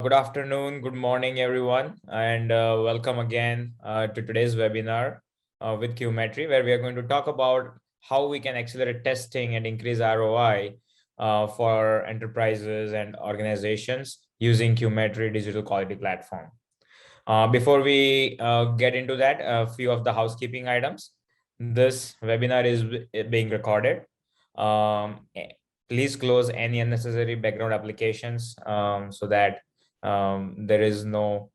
Good afternoon, good morning, everyone, and welcome again to today's webinar with QMetry, where we are going to talk about how we can accelerate testing and increase ROI for enterprises and organizations using QMetry digital quality platform. Before we get into that, a few of the housekeeping items. This webinar is being recorded. Um, eh, Please close any unnecessary background applications so that there is no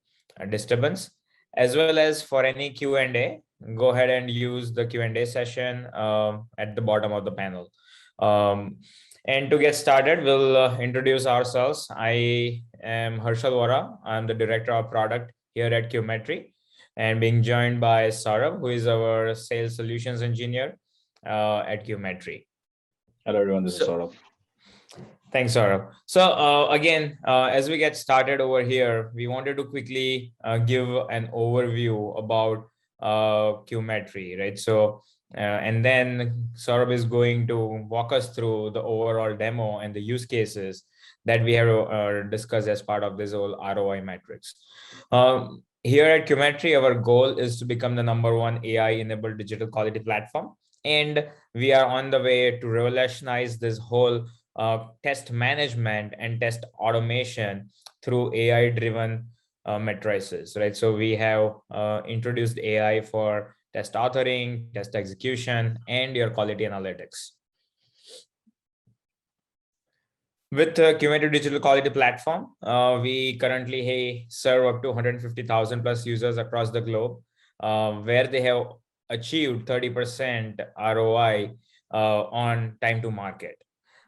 disturbance. As well as for any Q&A, go ahead and use the Q&A session at the bottom of the panel. And to get started, we'll introduce ourselves. I am Harshal Vora. I'm the Director of Product here at QMetry, and being joined by Saurabh, who is our Sales Solutions Engineer at QMetry. Hello, everyone. This is Saurabh. Thanks, Saurabh. So again, as we get started over here, we wanted to quickly give an overview about QMetry, right? So, and then Saurabh is going to walk us through the overall demo and the use cases that we have discussed as part of this whole ROI metrics. Here at QMetry, our goal is to become the #1 AI-enabled digital quality platform. And we are on the way to revolutionize this whole test management and test automation through AI-driven matrices, right? So we have introduced AI for test authoring, test execution, and your quality analytics. With QMetry Digital Quality Platform, we currently serve up to 150,000 plus users across the globe, where they have achieved 30% ROI on time to market.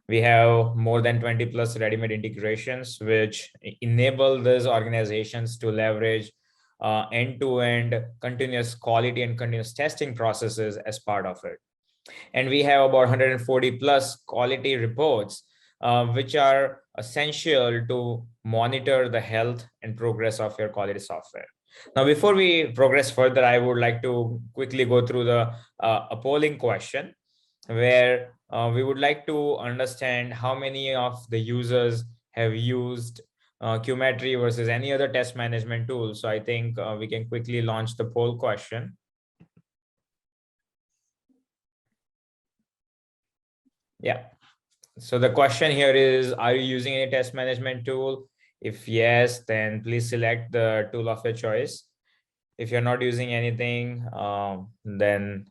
We have more than 20 plus ready-made integrations, which enable these organizations to leverage end-to-end continuous quality and continuous testing processes as part of it. And we have about 140 plus quality reports, which are essential to monitor the health and progress of your quality software. Now, before we progress further, I would like to quickly go through a polling question where we would like to understand how many of the users have used QMetry versus any other test management tool. So I think we can quickly launch the poll question. Yeah. So the question here is, are you using any test management tool? If yes, then please select the tool of your choice. If you're not using anything, then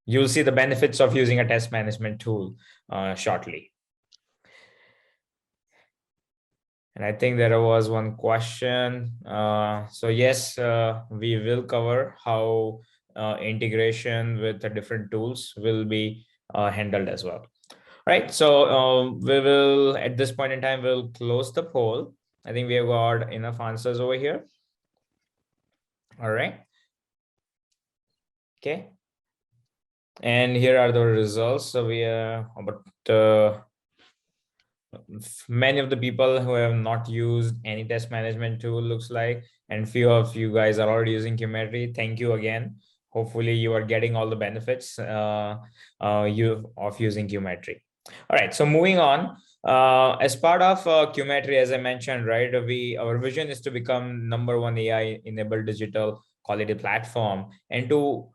you'll see the benefits of using a test management tool shortly. And I think there was one question. So yes, we will cover how integration with the different tools will be handled as well. Right. So we will, at this point in time, we'll close the poll. I think we have got enough answers over here. All right. Okay. And here are the results. So we are about many of the people who have not used any test management tool, looks like, and few of you guys are already using QMetry. Thank you again. Hopefully you are getting all the benefits of using QMetry. All right, so moving on, as part of QMetry, as I mentioned, right, our vision is to become #1 AI-enabled digital quality platform. And to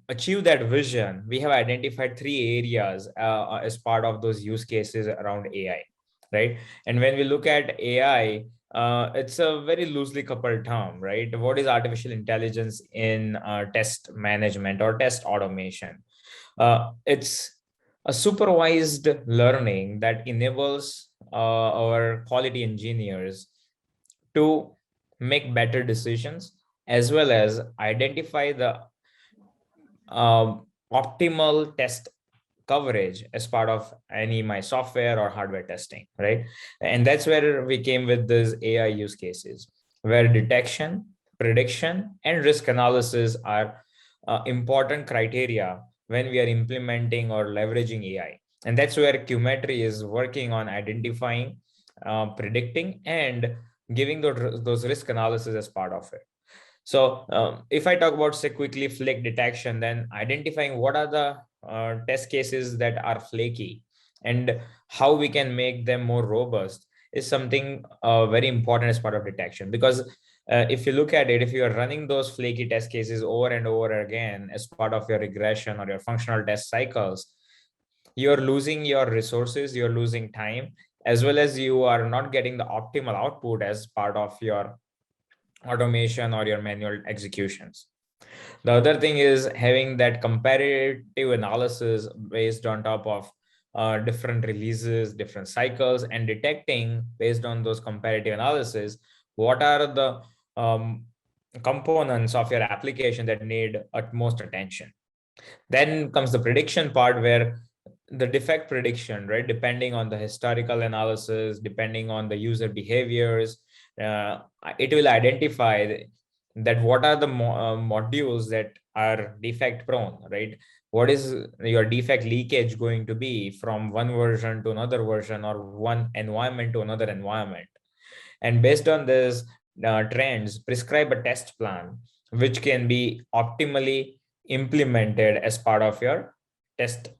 achieve that vision, we have identified 3 areas as part of those use cases around AI, right? And when we look at AI, it's a very loosely coupled term, right? What is artificial intelligence in test management or test automation? It's a supervised learning that enables our quality engineers to make better decisions, as well as identify the optimal test coverage as part of any my software or hardware testing, right? And that's where we came with these AI use cases, where detection, prediction, and risk analysis are important criteria when we are implementing or leveraging AI. And that's where QMetry is working on identifying, predicting, and giving those risk analysis as part of it. So if I talk about, say, quickly flake detection, then identifying what are the test cases that are flaky and how we can make them more robust, is something very important as part of detection. Because if you look at it, if you are running those flaky test cases over and over again as part of your regression or your functional test cycles, you're losing your resources, you're losing time, as well as you are not getting the optimal output as part of your automation or your manual executions. The other thing is having that comparative analysis based on top of different releases, different cycles, and detecting based on those comparative analysis what are the components of your application that need utmost attention. Then comes the prediction part, where the defect prediction, right? Depending on the historical analysis, depending on the user behaviors, it will identify that what are the modules that are defect prone, right? What is your defect leakage going to be from one version to another version, or one environment to another environment? And based on this trends, prescribe a test plan which can be optimally implemented as part of your test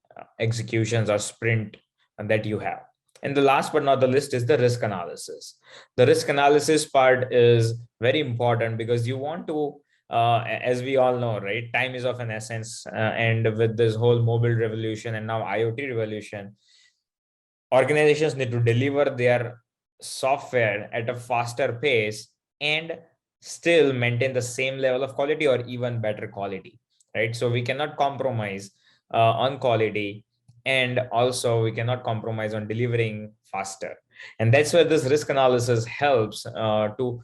executions or sprint that you have. And the last but not the least is the risk analysis. The risk analysis part is very important because you want to, as we all know, right, time is of an essence, and with this whole mobile revolution and now IoT revolution, organizations need to deliver their software at a faster pace and still maintain the same level of quality or even better quality, right? So we cannot compromise on quality, and also we cannot compromise on delivering faster. And that's where this risk analysis helps to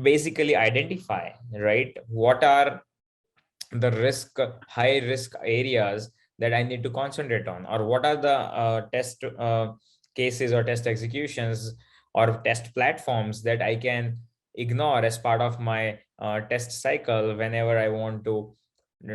basically identify, right, what are the high risk areas that I need to concentrate on, or what are the test cases or test executions or test platforms that I can ignore as part of my test cycle whenever I want to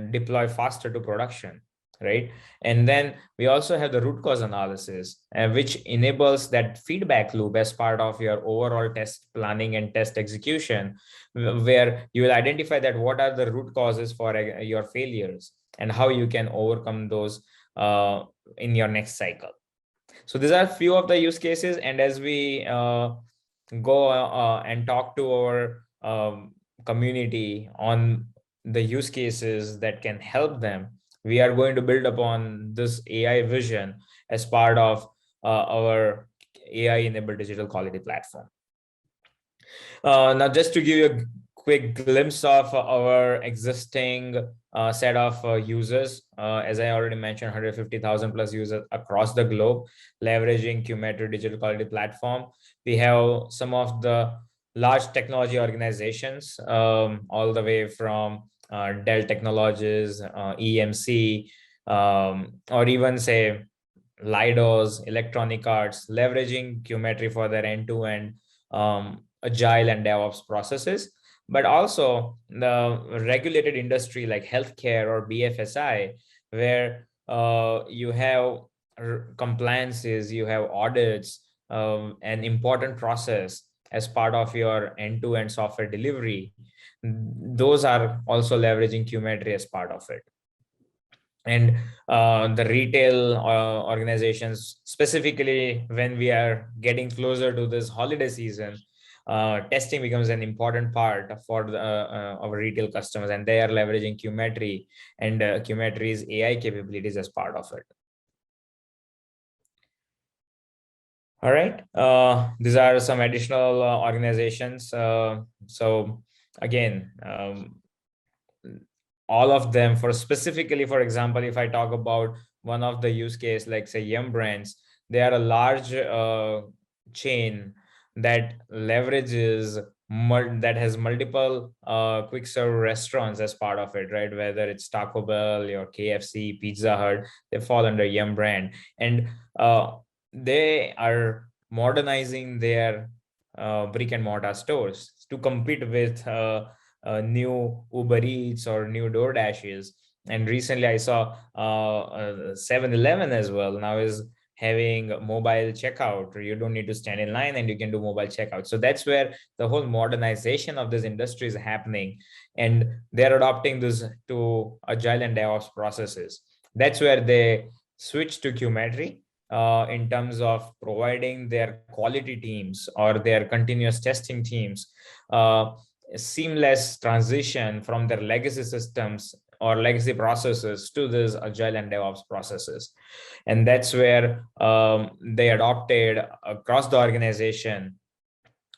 deploy faster to production, right? And then we also have the root cause analysis, which enables that feedback loop as part of your overall test planning and test execution, where you will identify that what are the root causes for your failures and how you can overcome those in your next cycle. So these are a few of the use cases, and as we go and talk to our community on the use cases that can help them, we are going to build upon this AI vision as part of our AI-enabled digital quality platform. Now, just to give you a quick glimpse of our existing set of users, as I already mentioned, 150,000 plus users across the globe leveraging QMetry digital quality platform. We have some of the large technology organizations, all the way from Dell Technologies, EMC, or even say Leidos, Electronic Arts, leveraging QMetry for their end-to-end agile and DevOps processes, but also the regulated industry like healthcare or BFSI, where you have compliances, you have audits, an important process as part of your end-to-end software delivery. Those are also leveraging QMetry as part of it. And the retail organizations, specifically when we are getting closer to this holiday season, testing becomes an important part for our retail customers, and they are leveraging QMetry and QMetry's AI capabilities as part of it. All right, these are some additional organizations. So again, all of them, for specifically, for example, if I talk about one of the use case, like say Yum Brands, they are a large chain that leverages that has multiple quick serve restaurants as part of it, right? Whether it's Taco Bell or KFC, Pizza Hut, they fall under Yum brand, and they are modernizing their brick and mortar stores to compete with new Uber Eats or new DoorDashes. And recently I saw 7-Eleven as well now is having mobile checkout. You don't need to stand in line and you can do mobile checkout. So that's where the whole modernization of this industry is happening, and they're adopting this to agile and DevOps processes. That's where they switch to QMetry, in terms of providing their quality teams or their continuous testing teams seamless transition from their legacy systems or legacy processes to these agile and DevOps processes. And that's where they adopted across the organization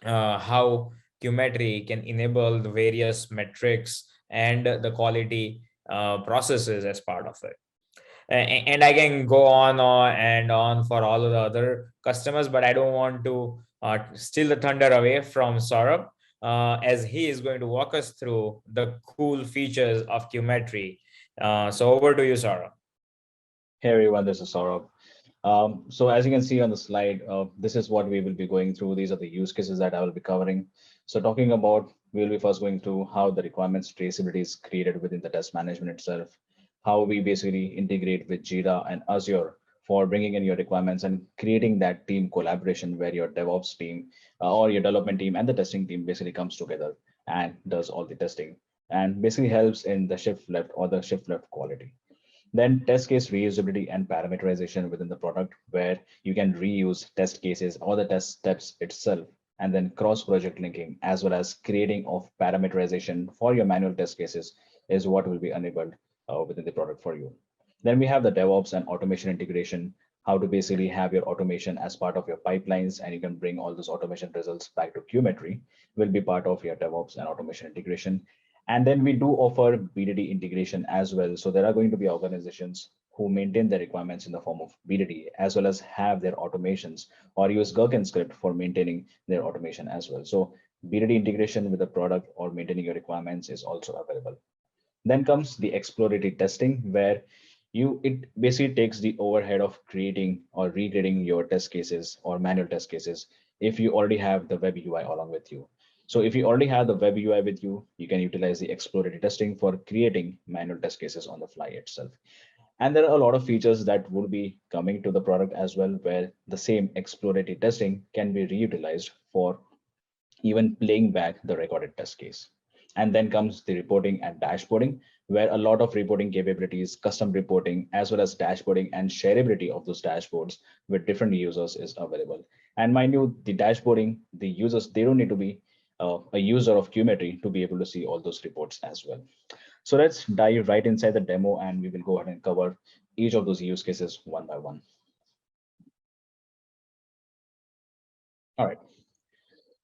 how QMetry can enable the various metrics and the quality processes as part of it. And I can go on and on for all of the other customers, but I don't want to steal the thunder away from Saurabh, as he is going to walk us through the cool features of QMetry. So over to you, Saurabh. Hey everyone, this is Saurabh. So as you can see on the slide, this is what we will be going through. These are the use cases that I will be covering. So talking about, we'll be first going through how the requirements traceability is created within the test management itself, how we basically integrate with Jira and Azure for bringing in your requirements and creating that team collaboration where your DevOps team or your development team and the testing team basically comes together and does all the testing and basically helps in the shift left or the shift left quality. Then test case reusability and parameterization within the product, where you can reuse test cases or the test steps itself, and then cross project linking as well as creating of parameterization for your manual test cases is what will be enabled within the product for you. Then we have the DevOps and automation integration, how to basically have your automation as part of your pipelines, and you can bring all those automation results back to QMetry will be part of your DevOps and automation integration. And then we do offer BDD integration as well. So there are going to be organizations who maintain their requirements in the form of BDD, as well as have their automations or use Gherkin script for maintaining their automation as well. So BDD integration with the product or maintaining your requirements is also available. Then comes the exploratory testing, where it basically takes the overhead of creating or recreating your test cases or manual test cases if you already have the web UI along with you. So if you already have the web UI with you, you can utilize the exploratory testing for creating manual test cases on the fly itself. And there are a lot of features that would be coming to the product as well, where the same exploratory testing can be reutilized for even playing back the recorded test case. And then comes the reporting and dashboarding, where a lot of reporting capabilities, custom reporting, as well as dashboarding and shareability of those dashboards with different users is available. And mind you, the dashboarding, the users, they don't need to be a user of QMetry to be able to see all those reports as well. So let's dive right inside the demo and we will go ahead and cover each of those use cases one by one. All right.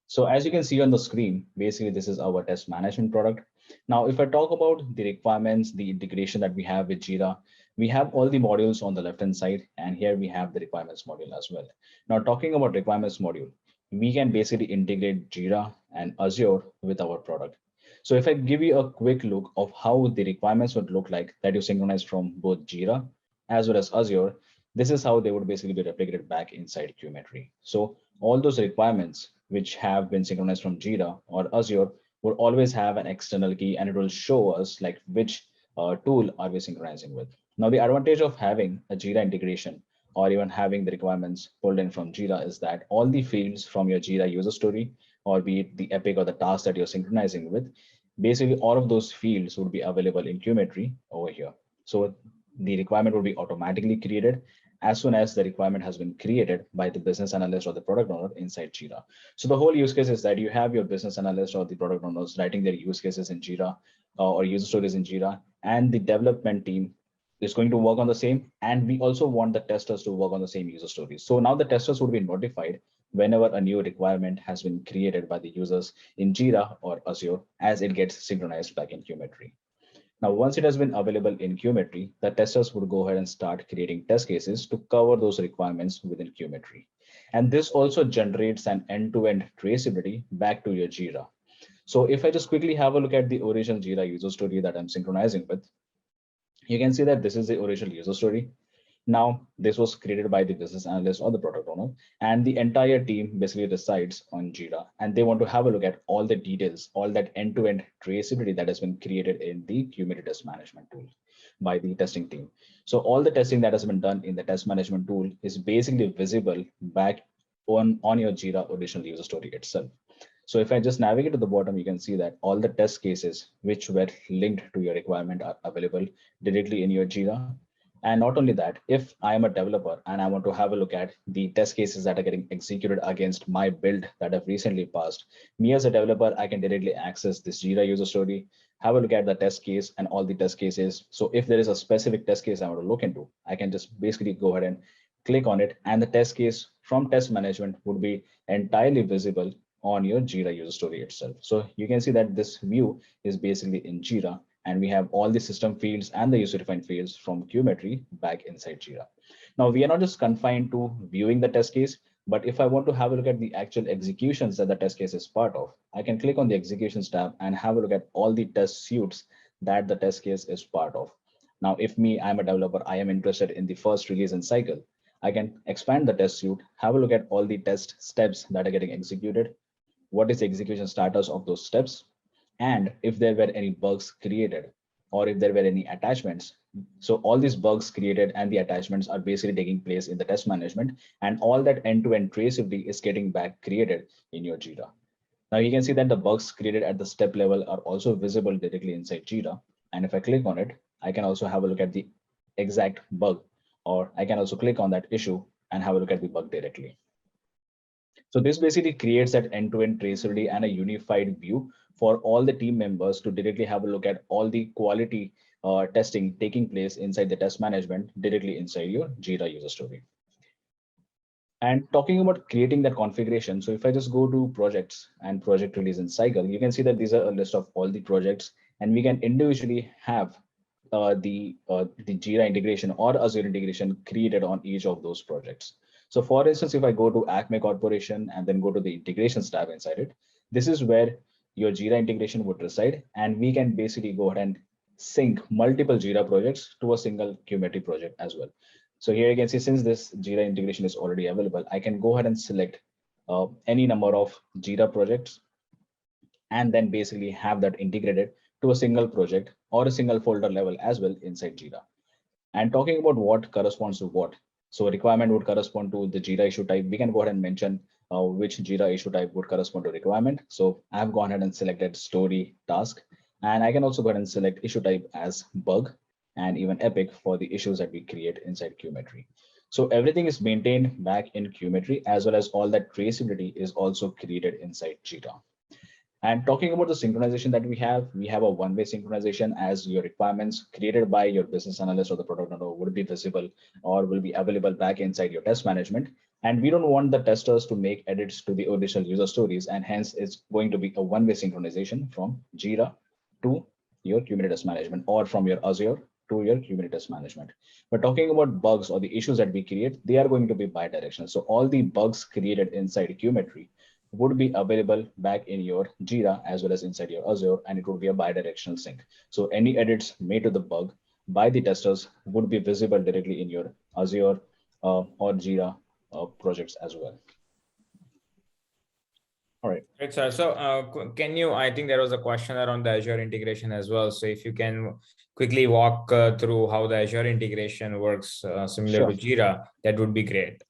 So as you can see on the screen, basically this is our test management product. Now, if I talk about the requirements, the integration that we have with Jira, we have all the modules on the left-hand side, and here we have the requirements module as well. Now, talking about requirements module, we can basically integrate Jira and Azure with our product. So if I give you a quick look of how the requirements would look like that you synchronize from both Jira as well as Azure, this is how they would basically be replicated back inside QMetry. So all those requirements which have been synchronized from Jira or Azure will always have an external key, and it will show us like which tool are we synchronizing with. Now, the advantage of having a Jira integration or even having the requirements pulled in from Jira is that all the fields from your Jira user story, or be it the epic or the task that you're synchronizing with, basically all of those fields would be available in QMetry over here. So the requirement will be automatically created as soon as the requirement has been created by the business analyst or the product owner inside Jira. So the whole use case is that you have your business analyst or the product owners writing their use cases in Jira or user stories in Jira, and the development team is going to work on the same. And we also want the testers to work on the same user stories. So now the testers would be notified whenever a new requirement has been created by the users in Jira or Azure as it gets synchronized back in QMetry. Now, once it has been available in QMetry, the testers would go ahead and start creating test cases to cover those requirements within QMetry. And this also generates an end-to-end traceability back to your Jira. So if I just quickly have a look at the original Jira user story that I'm synchronizing with, you can see that this is the original user story. Now, this was created by the business analyst or the product owner, and the entire team basically resides on Jira, and they want to have a look at all the details, all that end-to-end traceability that has been created in the QMetry Test Management tool by the testing team. So all the testing that has been done in the test management tool is basically visible back on your Jira original user story itself. So if I just navigate to the bottom, you can see that all the test cases which were linked to your requirement are available directly in your Jira. And not only that, if I am a developer and I want to have a look at the test cases that are getting executed against my build that I've recently passed, me as a developer, I can directly access this Jira user story, have a look at the test case and all the test cases. So if there is a specific test case I want to look into, I can just basically go ahead and click on it, and the test case from test management would be entirely visible on your Jira user story itself. So you can see that this view is basically in Jira, and we have all the system fields and the user-defined fields from QMetry back inside Jira. Now, we are not just confined to viewing the test case, but if I want to have a look at the actual executions that the test case is part of, I can click on the executions tab and have a look at all the test suites that the test case is part of. Now, if I'm a developer, I am interested in the first release and cycle, I can expand the test suite, have a look at all the test steps that are getting executed, what is the execution status of those steps, and if there were any bugs created or if there were any attachments. So all these bugs created and the attachments are basically taking place in the test management, and all that end-to-end traceability is getting back created in your Jira. Now you can see that the bugs created at the step level are also visible directly inside Jira. And if I click on it, I can also have a look at the exact bug, or I can also click on that issue and have a look at the bug directly. So this basically creates that end-to-end traceability and a unified view for all the team members to directly have a look at all the quality testing taking place inside the test management directly inside your Jira user story. And talking about creating that configuration, so if I just go to projects and project release and cycle, you can see that these are a list of all the projects, and we can individually have the Jira integration or Azure integration created on each of those projects. So for instance, if I go to Acme Corporation and then go to the integrations tab inside it, this is where your Jira integration would reside. And we can basically go ahead and sync multiple Jira projects to a single QMetry project as well. So here you can see, since this Jira integration is already available, I can go ahead and select any number of Jira projects and then basically have that integrated to a single project or a single folder level as well inside Jira. And talking about what corresponds to what. So requirement would correspond to the Jira issue type. We can go ahead and mention which Jira issue type would correspond to requirement. So I've gone ahead and selected story task, and I can also go ahead and select issue type as bug and even epic for the issues that we create inside QMetry. So everything is maintained back in QMetry, as well as all that traceability is also created inside Jira. And talking about the synchronization that we have a one-way synchronization, as your requirements created by your business analyst or the product owner would be visible or will be available back inside your test management. And we don't want the testers to make edits to the original user stories. And hence it's going to be a one-way synchronization from Jira to your QMetry Test Management, or from your Azure to your QMetry Test Management. But talking about bugs or the issues that we create, they are going to be bidirectional. So all the bugs created inside QMetry would be available back in your Jira as well as inside your Azure, and it would be a bidirectional sync. So any edits made to the bug by the testers would be visible directly in your Azure or Jira projects as well. All right. Right, sir. So can you, I think there was a question around the Azure integration as well. So if you can quickly walk through how the Azure integration works similar to Jira, that would be great.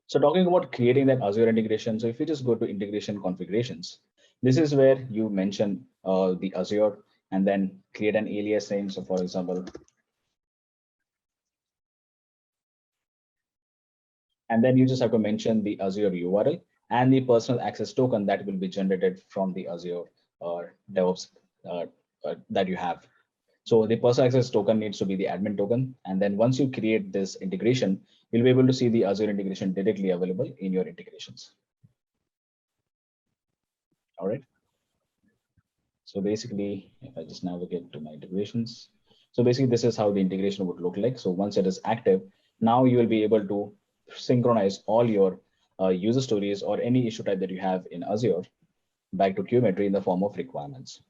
So talking about creating that Azure integration, so if you just go to integration configurations, this is where you mention the Azure and then create an alias name. So for example, and then you just have to mention the Azure URL and the personal access token that will be generated from the Azure DevOps that you have. So the personal access token needs to be the admin token. And then once you create this integration, you'll be able to see the Azure integration directly available in your integrations. All right. So basically, if I just navigate to my integrations, so basically this is how the integration would look like. So once it is active, now you will be able to synchronize all your user stories or any issue type that you have in Azure back to QMetry in the form of requirements.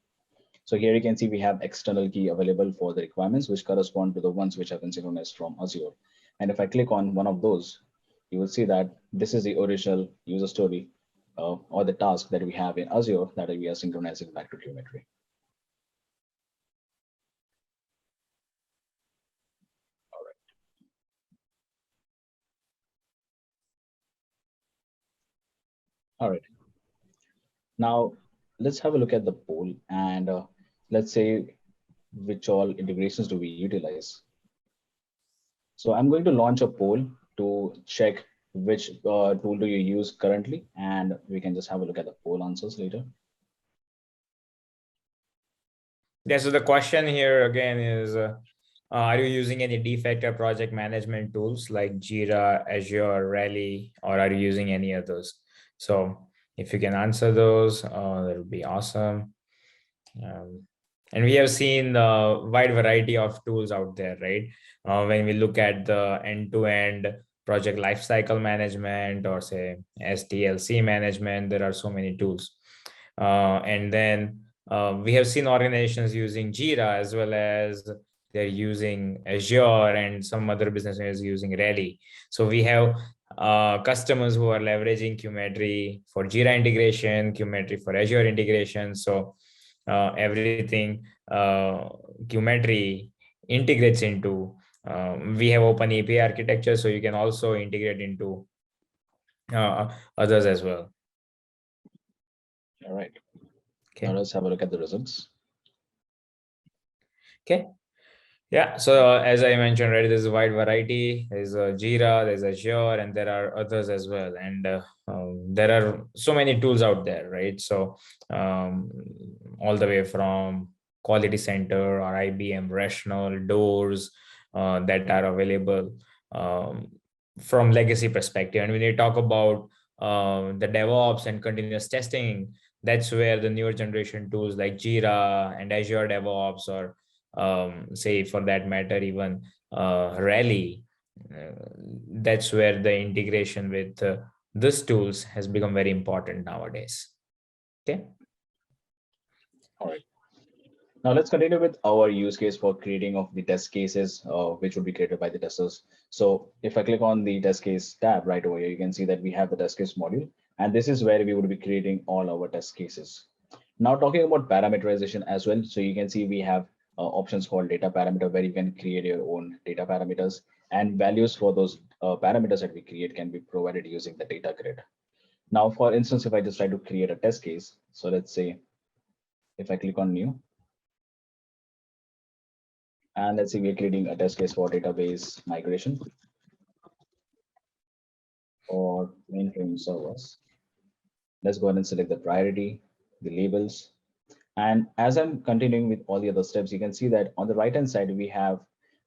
So here you can see we have external key available for the requirements, which correspond to the ones which have been synchronized from Azure. And if I click on one of those, you will see that this is the original user story or the task that we have in Azure that we are synchronizing back to QMetry. All right. Now let's have a look at the poll, and let's say which all integrations do we utilize. So I'm going to launch a poll to check which tool do you use currently, and we can just have a look at the poll answers later. Yeah, so the question here again is, are you using any de facto project management tools like Jira, Azure, Rally, or are you using any others? So if you can answer those, that would be awesome. And we have seen a wide variety of tools out there, right? When we look at the end-to-end project lifecycle management or say SDLC management, there are so many tools. And then we have seen organizations using Jira as well as they're using Azure and some other businesses using Rally. So we have customers who are leveraging QMetry for Jira integration, QMetry for Azure integration. So everything QMetry integrates into. We have open API architecture, so you can also integrate into others as well. All right. Okay. Now let's have a look at the results. Okay. Yeah, so as I mentioned, right, there's a wide variety. There's Jira, there's Azure, and there are others as well. And there are so many tools out there, right? So all the way from Quality Center or IBM Rational, Doors that are available um, from legacy perspective. And when you talk about the DevOps and continuous testing, that's where the newer generation tools like Jira and Azure DevOps or say for that matter even Rally, that's where the integration with these tools has become very important nowadays. Okay. All right. Now let's continue with our use case for creating of the test cases, which would be created by the testers. So if I click on the test case tab right over here, you can see that we have the test case module, and this is where we would be creating all our test cases. Now talking about parameterization as well. So you can see we have options called data parameter where you can create your own data parameters, and values for those parameters that we create can be provided using the data grid. Now, for instance, if I just try to create a test case, so let's say if I click on new, and let's say we're creating a test case for database migration or mainframe servers. Let's go ahead and select the priority, the labels. And as I'm continuing with all the other steps, you can see that on the right-hand side, we have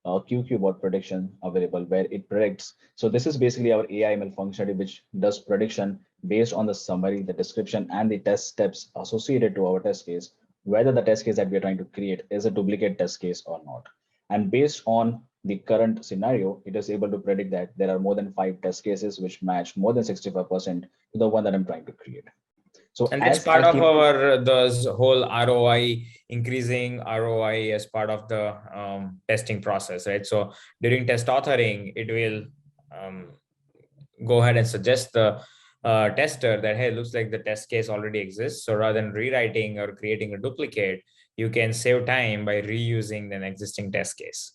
a QQBot prediction available where it predicts. So this is basically our AI ML functionality, which does prediction based on the summary, the description, and the test steps associated to our test case, whether the test case that we're trying to create is a duplicate test case or not. And based on the current scenario, it is able to predict that there are more than 5 test cases which match more than 65% to the one that I'm trying to create. So And that's as part I of keep our the whole ROI, increasing ROI as part of the testing process, right? So during test authoring, it will go ahead and suggest the tester that, hey, looks like the test case already exists. So rather than rewriting or creating a duplicate, you can save time by reusing an existing test case.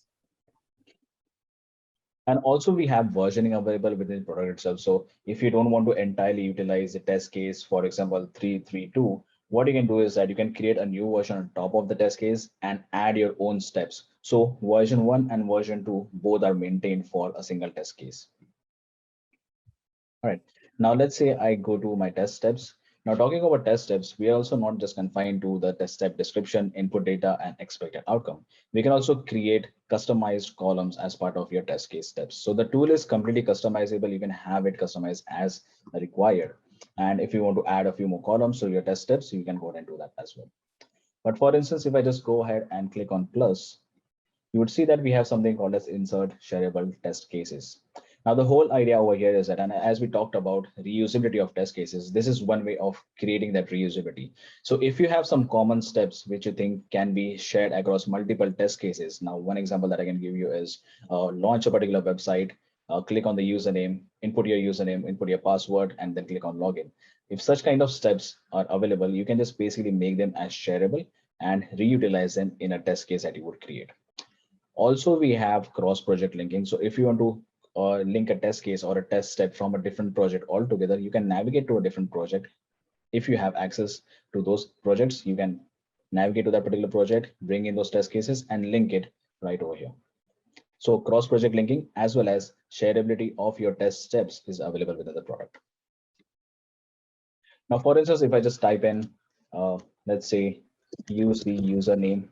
And also we have versioning available within the product itself. So if you don't want to entirely utilize the test case, for example, 332, what you can do is that you can create a new version on top of the test case and add your own steps. So version 1 and version 2 both are maintained for a single test case. All right, now let's say I go to my test steps. Now talking about test steps, we are also not just confined to the test step description, input data, and expected outcome. We can also create customized columns as part of your test case steps. So the tool is completely customizable. You can have it customized as required. And if you want to add a few more columns to your test steps, you can go ahead and do that as well. But for instance, if I just go ahead and click on plus, you would see that we have something called as insert shareable test cases. Now, the whole idea over here is that, and as we talked about reusability of test cases, this is one way of creating that reusability. So if you have some common steps which you think can be shared across multiple test cases, now one example that I can give you is launch a particular website, click on the username, input your password, and then click on login. If such kind of steps are available, you can just basically make them as shareable and reutilize them in a test case that you would create. Also, we have cross project linking. So if you want to link a test case or a test step from a different project altogether, you can navigate to a different project. If you have access to those projects, you can navigate to that particular project, bring in those test cases and link it right over here. So cross-project linking as well as shareability of your test steps is available within the product. Now, for instance, if I just type in, let's say, use the username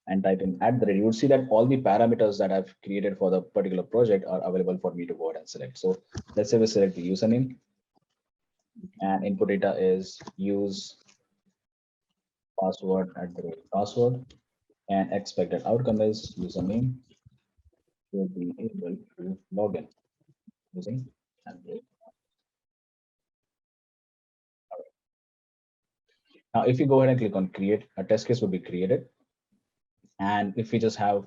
and type in @ you would see that all the parameters that I've created for the particular project are available for me to go ahead and select. So let's say we select the username and input data is use password @password, and expected outcome is username will be able to log in using @. Now, if you go ahead and click on create, a test case will be created. And if we just have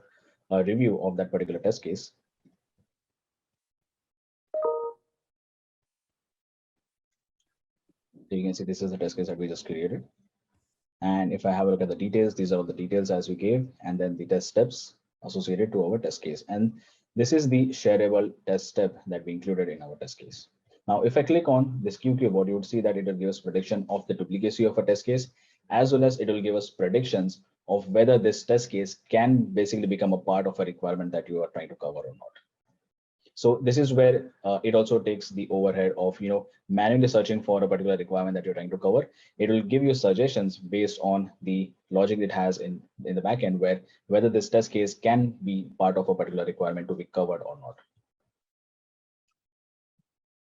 a review of that particular test case, you can see this is the test case that we just created. And if I have a look at the details, these are all the details as we gave, and then the test steps associated to our test case. And this is the shareable test step that we included in our test case. Now, if I click on this QQBot, you would see that it will give us prediction of the duplicacy of a test case, as well as it will give us predictions of whether this test case can basically become a part of a requirement that you are trying to cover or not. So this is where it also takes the overhead of manually searching for a particular requirement that you're trying to cover. It will give you suggestions based on the logic it has in the backend, where whether this test case can be part of a particular requirement to be covered or not.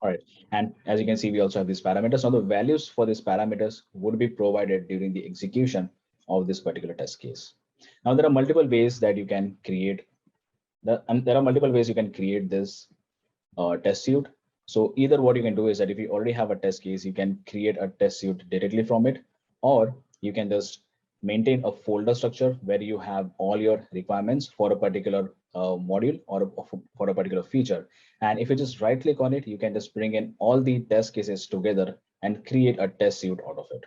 All right, and as you can see, we also have these parameters. Now the values for these parameters would be provided during the execution of this particular test case. Now there are multiple ways that you can create this test suite. So either what you can do is that if you already have a test case, you can create a test suite directly from it, or you can just maintain a folder structure where you have all your requirements for a particular module or for a particular feature. And if you just right click on it, you can just bring in all the test cases together and create a test suite out of it.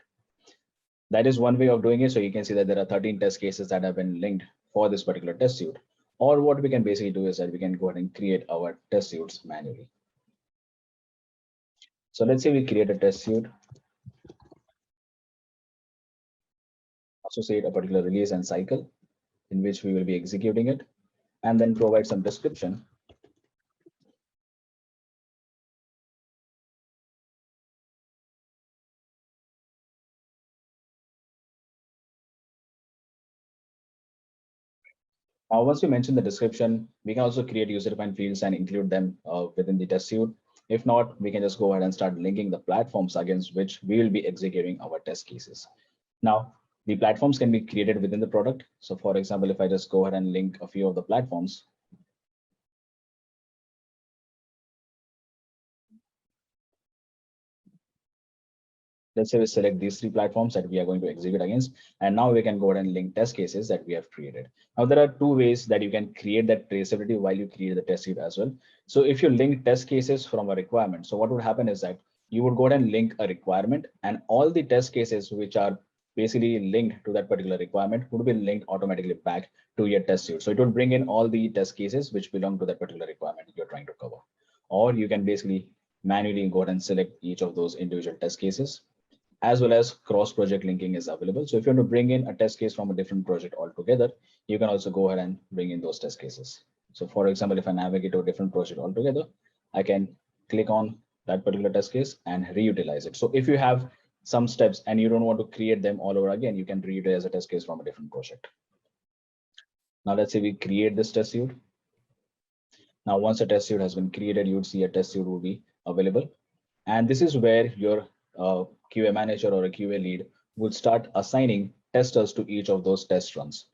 That is one way of doing it. So you can see that there are 13 test cases that have been linked for this particular test suite. Or what we can basically do is that we can go ahead and create our test suites manually. So let's say we create a test suite, associate a particular release and cycle in which we will be executing it, and then provide some description. Now, once we mention the description, we can also create user-defined fields and include them within the test suite. If not, we can just go ahead and start linking the platforms against which we will be executing our test cases. Now, the platforms can be created within the product. So for example, if I just go ahead and link a few of the platforms, let's say we select these 3 platforms that we are going to execute against, and now we can go ahead and link test cases that we have created. Now, there are 2 ways that you can create that traceability while you create the test suite as well. So if you link test cases from a requirement, so what would happen is that you would go ahead and link a requirement, and all the test cases which are basically linked to that particular requirement would be linked automatically back to your test suite. So it would bring in all the test cases which belong to that particular requirement you're trying to cover. Or you can basically manually go ahead and select each of those individual test cases, as well as cross-project linking is available. So if you want to bring in a test case from a different project altogether, you can also go ahead and bring in those test cases. So for example, if I navigate to a different project altogether, I can click on that particular test case and reutilize it. So if you have some steps and you don't want to create them all over again, you can reutilize a test case from a different project. Now let's say we create this test suite. Now, once a test suite has been created, you would see a test suite will be available. And this is where your QA manager or a QA lead would start assigning testers to each of those test runs.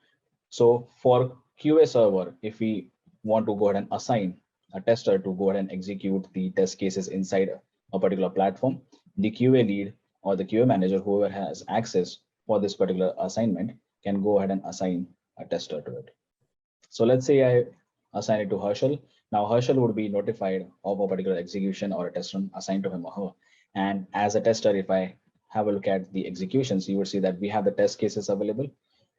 So for QA server, if we want to go ahead and assign a tester to go ahead and execute the test cases inside a particular platform, the QA lead or the QA manager, whoever has access for this particular assignment, can go ahead and assign a tester to it. So let's say I assign it to Herschel. Now Herschel would be notified of a particular execution or a test run assigned to him or her. And as a tester, if I have a look at the executions, you would see that we have the test cases available.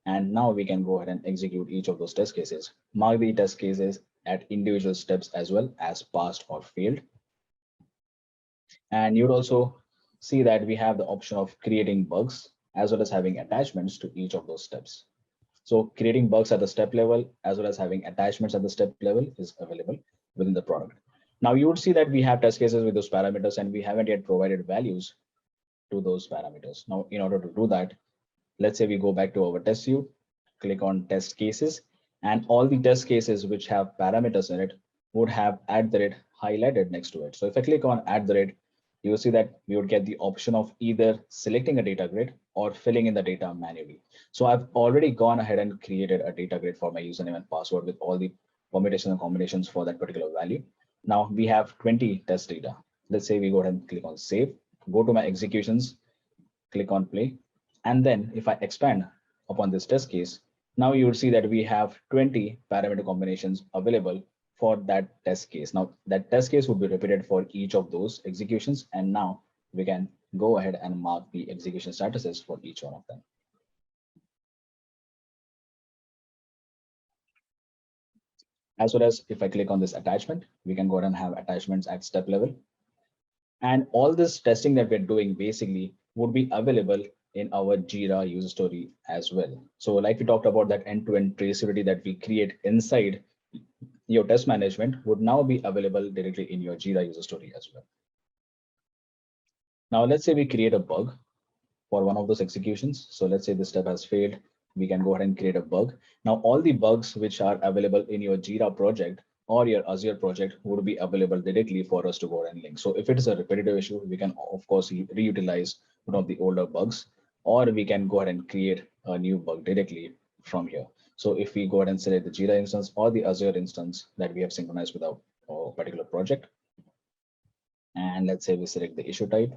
And now we can go ahead and execute each of those test cases, mark the test cases at individual steps as well as passed or failed. And you'd also see that we have the option of creating bugs as well as having attachments to each of those steps. So creating bugs at the step level as well as having attachments at the step level is available within the product. Now you would see that we have test cases with those parameters and we haven't yet provided values to those parameters. Now, in order to do that, let's say we go back to our test suite, click on test cases, and all the test cases which have parameters in it would have @ highlighted next to it. So if I click on @, you will see that we would get the option of either selecting a data grid or filling in the data manually. So I've already gone ahead and created a data grid for my username and password with all the permutations and combinations for that particular value. Now we have 20 test data. Let's say we go ahead and click on save, go to my executions, click on play. And then if I expand upon this test case, now you would see that we have 20 parameter combinations available for that test case. Now that test case would be repeated for each of those executions. And now we can go ahead and mark the execution statuses for each one of them. As well as if I click on this attachment, we can go ahead and have attachments at step level. And all this testing that we're doing basically would be available in our Jira user story as well. So like we talked about, that end-to-end traceability that we create inside your test management would now be available directly in your Jira user story as well. Now let's say we create a bug for one of those executions. So let's say this step has failed. We can go ahead and create a bug. Now all the bugs which are available in your Jira project or your Azure project would be available directly for us to go ahead and link. So if it is a repetitive issue, we can of course reutilize one of the older bugs, or we can go ahead and create a new bug directly from here. So if we go ahead and select the Jira instance or the Azure instance that we have synchronized with our particular project, and let's say we select the issue type.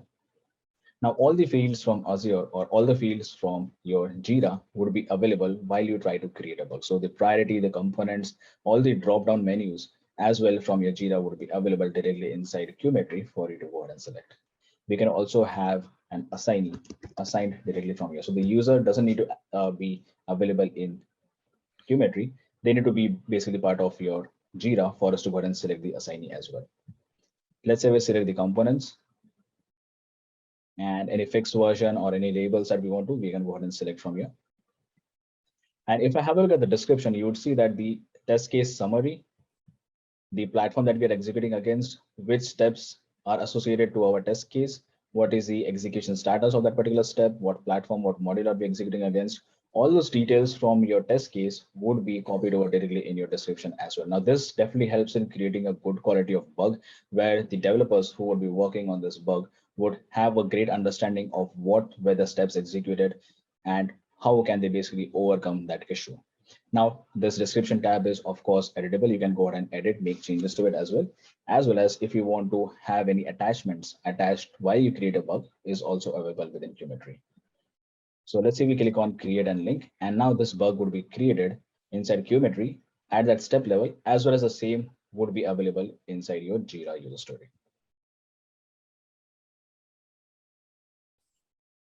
Now, all the fields from Azure or all the fields from your Jira would be available while you try to create a bug. So the priority, the components, all the drop-down menus as well from your Jira would be available directly inside QMetry for you to go ahead and select. We can also have an assignee assigned directly from here. So the user doesn't need to be available in QMetry. They need to be basically part of your Jira for us to go ahead and select the assignee as well. Let's say we select the components, and any fixed version or any labels that we want to, we can go ahead and select from here. And if I have a look at the description, you would see that the test case summary, the platform that we are executing against, which steps are associated to our test case, what is the execution status of that particular step, what platform, what module are we executing against, all those details from your test case would be copied over directly in your description as well. Now, this definitely helps in creating a good quality of bug where the developers who would be working on this bug would have a great understanding of what were the steps executed and how can they basically overcome that issue. Now, this description tab is of course editable. You can go ahead and edit, make changes to it as well as if you want to have any attachments attached while you create a bug is also available within QMetry. So let's say we click on create and link, and now this bug would be created inside QMetry at that step level, as well as the same would be available inside your Jira user story.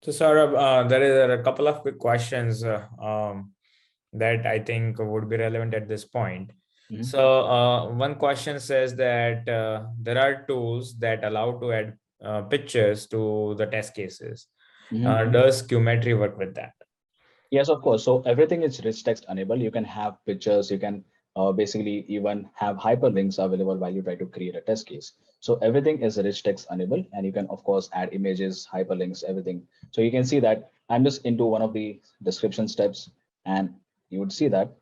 So Saurabh, there is a couple of quick questions that I think would be relevant at this point. So one question says that there are tools that allow to add pictures to the test cases. Does QMetry work with that? Yes, of course. So everything is rich text enabled. You can have pictures, you can basically even have hyperlinks available while you try to create a test case. So everything is rich text enabled, and you can of course add images, hyperlinks, everything. So you can see that I'm just into one of the description steps, and you would see that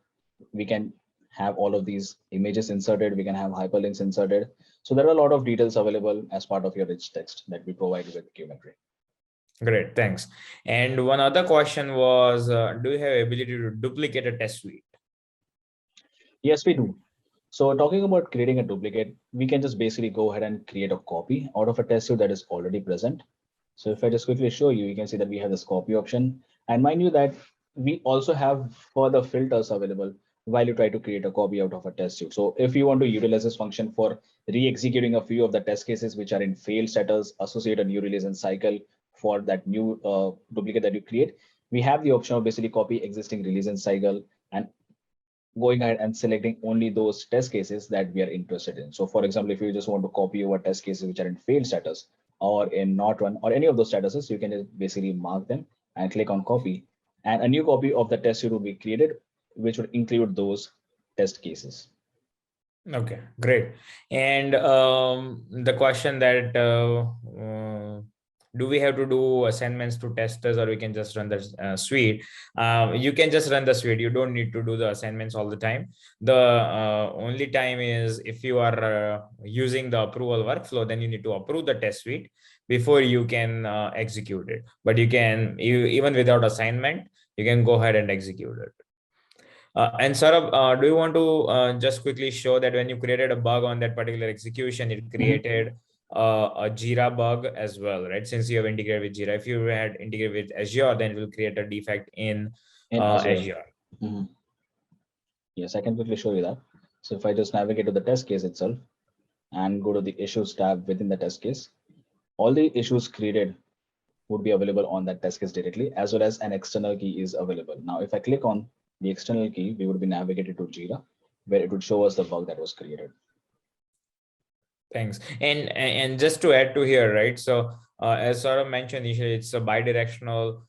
we can have all of these images inserted, we can have hyperlinks inserted. So there are a lot of details available as part of your rich text that we provide with QMetry. Great, thanks. And one other question was, do you have ability to duplicate a test suite? Yes, we do. So talking about creating a duplicate, we can just basically go ahead and create a copy out of a test suite that is already present. So if I just quickly show you, you can see that we have this copy option. And mind you that we also have further filters available while you try to create a copy out of a test suite. So if you want to utilize this function for re-executing a few of the test cases which are in failed status, associate a new release and cycle for that new duplicate that you create, we have the option of basically copy existing release and cycle and going ahead and selecting only those test cases that we are interested in. So for example, if you just want to copy over test cases which are in failed status or in not run or any of those statuses, you can just basically mark them and click on copy, and a new copy of the test suite will be created which would include those test cases. Okay, great. And the question that do we have to do assignments to testers, or we can just run the suite? You can just run the suite. You don't need to do the assignments all the time. The only time is if you are using the approval workflow, then you need to approve the test suite before you can execute it. But even without assignment, you can go ahead and execute it. And Saurabh, do you want to just quickly show that when you created a bug on that particular execution, it created a Jira bug as well, right? Since you have integrated with Jira, if you had integrated with Azure, then it will create a defect in Azure. Yes, I can quickly show you that. So if I just navigate to the test case itself and go to the issues tab within the test case, all the issues created would be available on that test case directly, as well as an external key is available. Now, if I click on the external key, we would be navigated to Jira, where it would show us the bug that was created. Thanks. And just to add to here, right? So as Saurabh mentioned initially, it's a bidirectional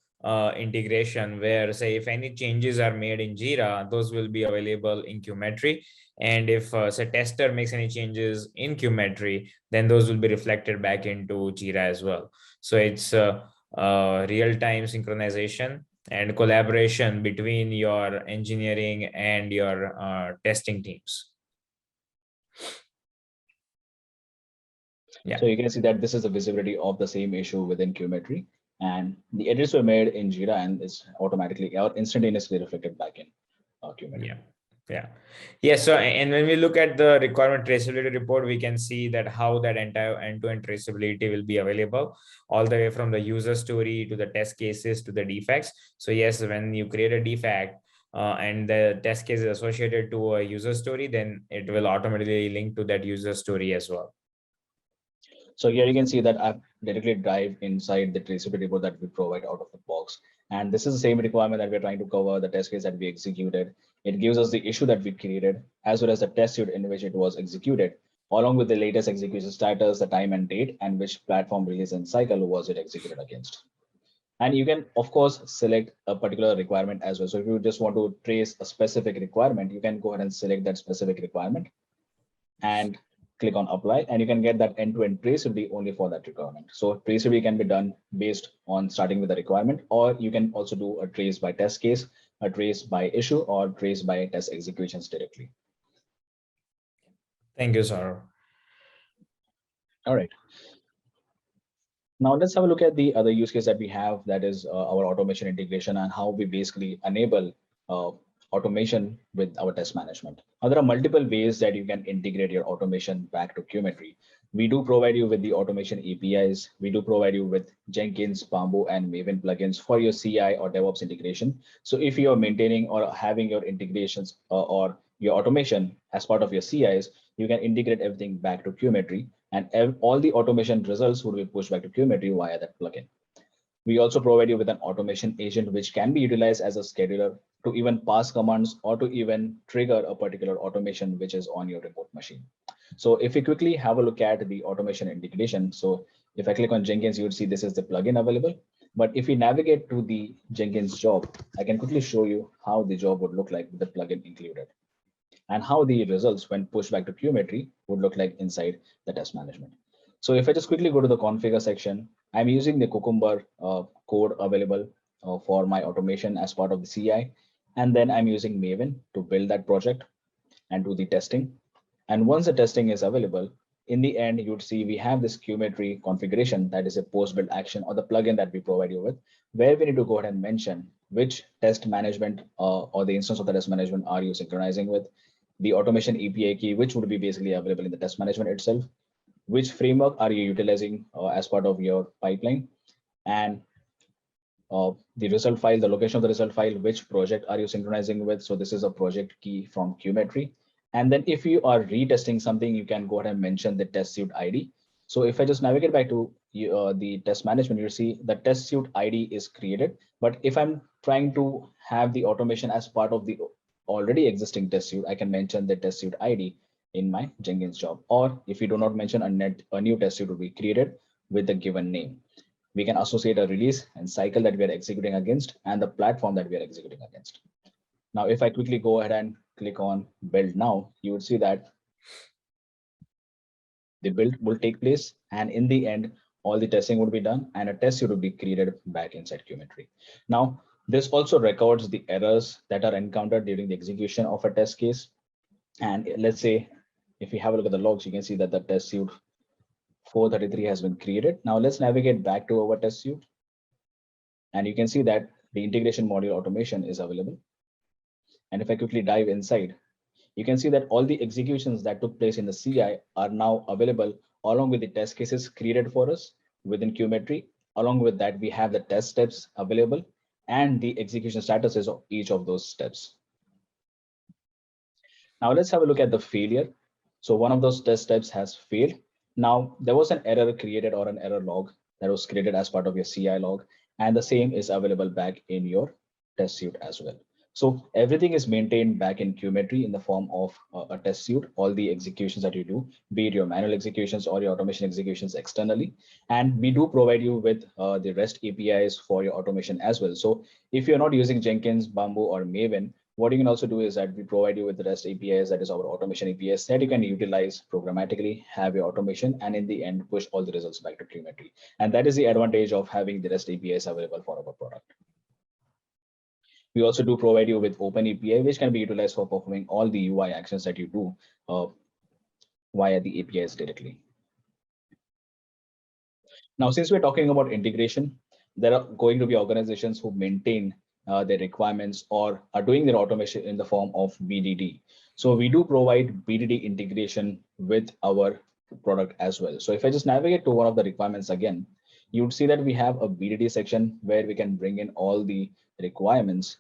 integration where, say, if any changes are made in Jira, those will be available in QMetry. And if say tester makes any changes in QMetry, then those will be reflected back into Jira as well. So it's real-time synchronization and collaboration between your engineering and your testing teams. Yeah. So you can see that this is the visibility of the same issue within QMetry, and the edits were made in Jira and is automatically or instantaneously reflected back in QMetry. Yeah. So, and when we look at the requirement traceability report, we can see that how that entire end-to-end traceability will be available all the way from the user story to the test cases to the defects. So yes, when you create a defect and the test case is associated to a user story, then it will automatically link to that user story as well. So here you can see that I've directly dive inside the traceability report that we provide out of the box. And this is the same requirement that we're trying to cover, the test case that we executed. It gives us the issue that we created, as well as the test suite in which it was executed, along with the latest execution status, the time and date, and which platform release and cycle was it executed against. And you can, of course, select a particular requirement as well. So if you just want to trace a specific requirement, you can go ahead and select that specific requirement and click on apply, and you can get that end-to-end traceability only for that requirement. So traceability can be done based on starting with the requirement, or you can also do a trace by test case, a trace by issue, or trace by test executions directly. Thank you, Saurabh. All right. Now let's have a look at the other use case that we have, that is our automation integration and how we basically enable automation with our test management. Now, there are multiple ways that you can integrate your automation back to QMetry. We do provide you with the automation APIs. We do provide you with Jenkins, Bamboo, and Maven plugins for your CI or DevOps integration. So if you're maintaining or having your integrations or your automation as part of your CIs, you can integrate everything back to QMetry, and all the automation results would be pushed back to QMetry via that plugin. We also provide you with an automation agent, which can be utilized as a scheduler to even pass commands or to even trigger a particular automation which is on your remote machine. So if we quickly have a look at the automation integration, so if I click on Jenkins, you would see this is the plugin available. But if we navigate to the Jenkins job, I can quickly show you how the job would look like with the plugin included, and how the results when pushed back to QMetry would look like inside the test management. So if I just quickly go to the configure section, I'm using the Cucumber code available for my automation as part of the CI. And then I'm using Maven to build that project and do the testing. And once the testing is available, in the end, you'd see we have this QMetry configuration that is a post-build action or the plugin that we provide you with, where we need to go ahead and mention which test management or the instance of the test management are you synchronizing with, the automation API key, which would be basically available in the test management itself, which framework are you utilizing as part of your pipeline, and the result file, the location of the result file, which project are you synchronizing with. So this is a project key from QMetry. And then if you are retesting something, you can go ahead and mention the test suite ID. So if I just navigate back to the test management, you see the test suite ID is created. But if I'm trying to have the automation as part of the already existing test suite, I can mention the test suite ID in my Jenkins job. Or if you do not mention a new test suite will be created with the given name. We can associate a release and cycle that we are executing against and the platform that we are executing against. Now, if I quickly go ahead and click on build now, you would see that the build will take place, and in the end, all the testing would be done and a test suite would be created back inside QMetry. Now, this also records the errors that are encountered during the execution of a test case. And let's say, if we have a look at the logs, you can see that the test suite 433 has been created. Now let's navigate back to our test suite. And you can see that the integration module automation is available. And if I quickly dive inside, you can see that all the executions that took place in the CI are now available along with the test cases created for us within QMetry. Along with that, we have the test steps available and the execution statuses of each of those steps. Now let's have a look at the failure. So one of those test steps has failed. Now there was an error created or an error log that was created as part of your CI log, and the same is available back in your test suite as well. So everything is maintained back in QMetry in the form of a test suite, all the executions that you do, be it your manual executions or your automation executions externally. And we do provide you with the REST APIs for your automation as well. So if you're not using Jenkins, Bamboo, or Maven, what you can also do is that we provide you with the REST APIs, that is our automation APIs that you can utilize programmatically, have your automation, and in the end, push all the results back to QMetry. And that is the advantage of having the REST APIs available for our product. We also do provide you with Open API, which can be utilized for performing all the UI actions that you do via the APIs directly. Now, since we're talking about integration, there are going to be organizations who maintain their requirements or are doing their automation in the form of BDD. So we do provide BDD integration with our product as well. So if I just navigate to one of the requirements again, you would see that we have a BDD section where we can bring in all the requirements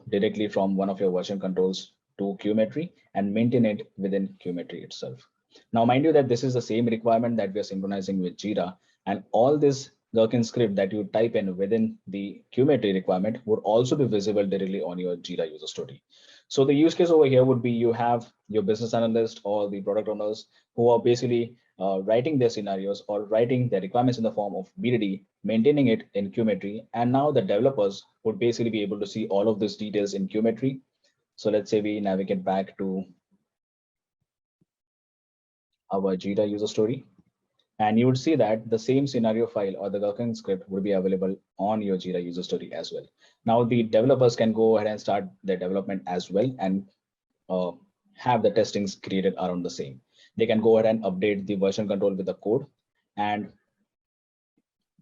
directly from one of your version controls to QMetry and maintain it within QMetry itself. Now, mind you that this is the same requirement that we are synchronizing with Jira, and all this Gherkin script that you type in within the QMetry requirement would also be visible directly on your Jira user story. So the use case over here would be you have your business analyst or the product owners who are basically writing their scenarios or writing their requirements in the form of BDD, maintaining it in QMetry. And now the developers would basically be able to see all of these details in QMetry. So let's say we navigate back to our Jira user story. And you would see that the same scenario file or the Gherkin script would be available on your Jira user story as well. Now the developers can go ahead and start their development as well and have the testings created around the same. They can go ahead and update the version control with the code, and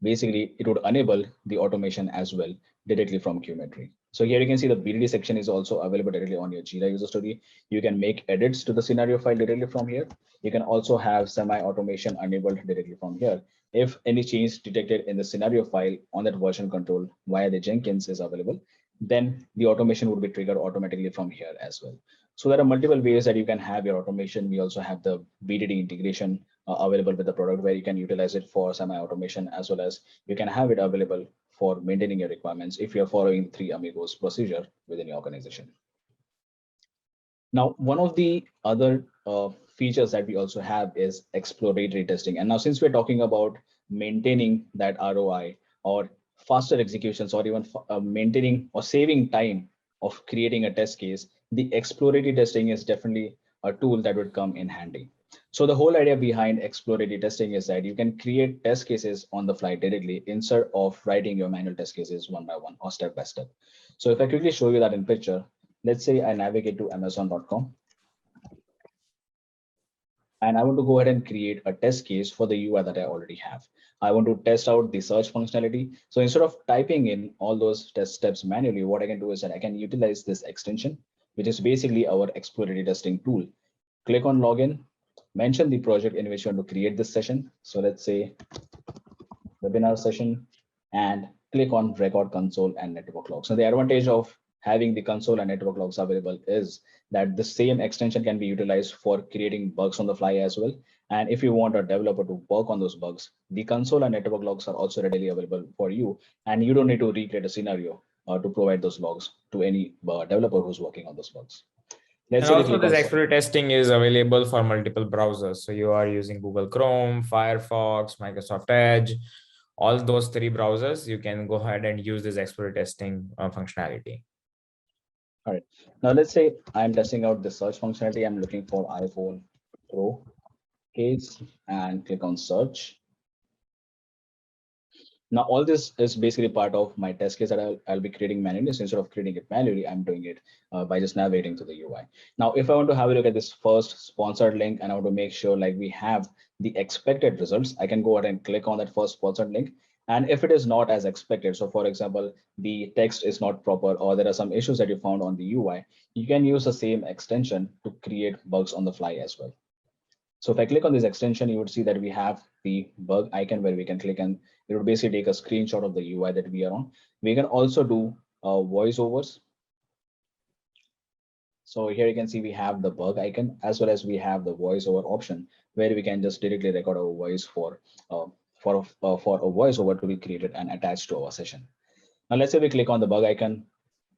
basically it would enable the automation as well directly from QMetry. So here you can see the BDD section is also available directly on your Jira user story. You can make edits to the scenario file directly from here. You can also have semi-automation enabled directly from here. If any change detected in the scenario file on that version control via the Jenkins is available, then the automation would be triggered automatically from here as well. So there are multiple ways that you can have your automation. We also have the BDD integration available with the product where you can utilize it for semi-automation, as well as you can have it available for maintaining your requirements if you're following 3 amigos procedure within your organization. Now, one of the other features that we also have is exploratory testing. And now, since we're talking about maintaining that ROI or faster executions, or even maintaining or saving time of creating a test case, the exploratory testing is definitely a tool that would come in handy. So the whole idea behind exploratory testing is that you can create test cases on the fly directly instead of writing your manual test cases one by one or step by step. So if I quickly show you that in picture, let's say I navigate to Amazon.com. And I want to go ahead and create a test case for the UI that I already have. I want to test out the search functionality. So instead of typing in all those test steps manually, what I can do is that I can utilize this extension, which is basically our exploratory testing tool. Click on login, mention the project in which you want to create this session. So let's say webinar session, and click on record console and network logs. So the advantage of having the console and network logs available is that the same extension can be utilized for creating bugs on the fly as well. And if you want a developer to work on those bugs, the console and network logs are also readily available for you. And you don't need to recreate a scenario to provide those logs to any developer who's working on those bugs. And also this exploratory testing is available for multiple browsers. So you are using Google Chrome, Firefox, Microsoft Edge, all those 3 browsers, you can go ahead and use this exploratory testing functionality. All right. Now let's say I'm testing out the search functionality. I'm looking for iPhone Pro case and click on search. Now, all this is basically part of my test case that I'll be creating manually. So instead of creating it manually, I'm doing it by just navigating to the UI. Now, if I want to have a look at this first sponsored link and I want to make sure like we have the expected results, I can go ahead and click on that first sponsored link. And if it is not as expected, so for example, the text is not proper or there are some issues that you found on the UI, you can use the same extension to create bugs on the fly as well. So if I click on this extension, you would see that we have the bug icon where we can click and it would basically take a screenshot of the UI that we are on. We can also do voiceovers. So here you can see we have the bug icon as well as we have the voiceover option where we can just directly record our voice for a voiceover to be created and attached to our session. Now let's say we click on the bug icon.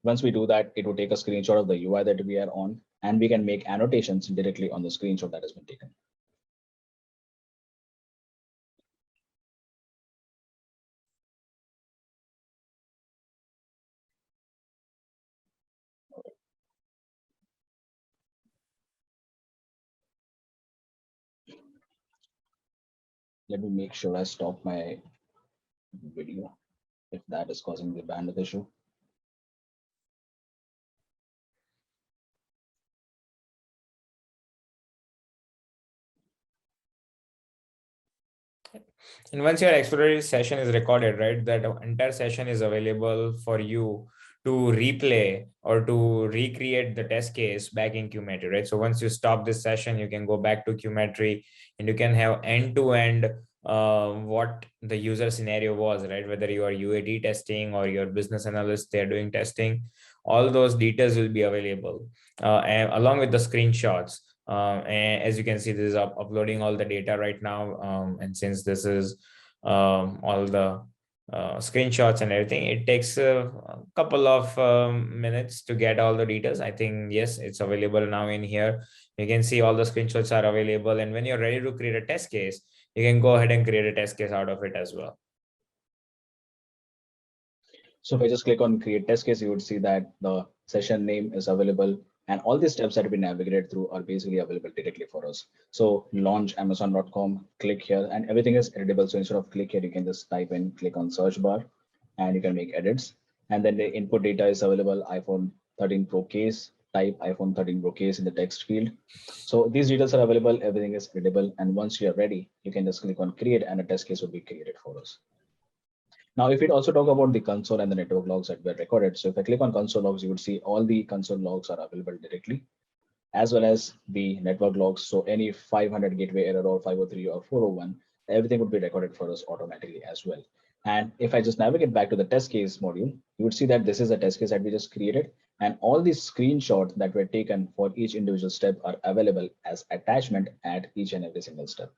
Once we do that, it will take a screenshot of the UI that we are on, and we can make annotations directly on the screenshot that has been taken. Let me make sure I stop my video if that is causing the bandwidth issue. And once your exploratory session is recorded, right, that entire session is available for you to replay or to recreate the test case back in QMetry, right? So once you stop this session, you can go back to QMetry and you can have end-to-end what the user scenario was, right? Whether you are UAT testing or your business analyst, they're doing testing, all those details will be available and along with the screenshots. And as you can see, this is uploading all the data right now. And since this is all the screenshots and everything, it takes a couple of minutes to get all the details. I think, yes, it's available now in here. You can see all the screenshots are available. And when you're ready to create a test case, you can go ahead and create a test case out of it as well. So if I just click on create test case, you would see that the session name is available and all the steps that we navigated through are basically available directly for us. So launch amazon.com, click here and everything is editable. So instead of click here, you can just type in, click on search bar and you can make edits. And then the input data is available, iPhone 13 Pro case, type iPhone 13 Pro case in the text field. So these details are available, everything is editable. And once you're ready, you can just click on create and a test case will be created for us. Now, if we also talk about the console and the network logs that were recorded, so if I click on console logs, you would see all the console logs are available directly, as well as the network logs. So any 500 gateway error or 503 or 401, everything would be recorded for us automatically as well. And if I just navigate back to the test case module, you would see that this is a test case that we just created. And all these screenshots that were taken for each individual step are available as attachment at each and every single step.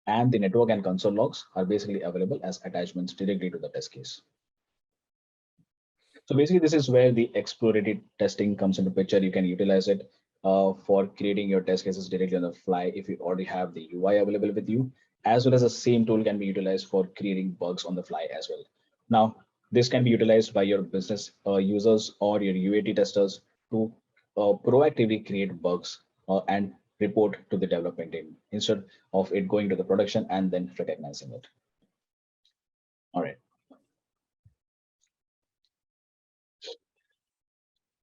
And the network and console logs are basically available as attachments directly to the test case. So basically, this is where the exploratory testing comes into picture. You can utilize it for creating your test cases directly on the fly if you already have the UI available with you, as well as the same tool can be utilized for creating bugs on the fly as well. Now, this can be utilized by your business users or your UAT testers to proactively create bugs and report to the development team instead of it going to the production and then recognizing it. All right.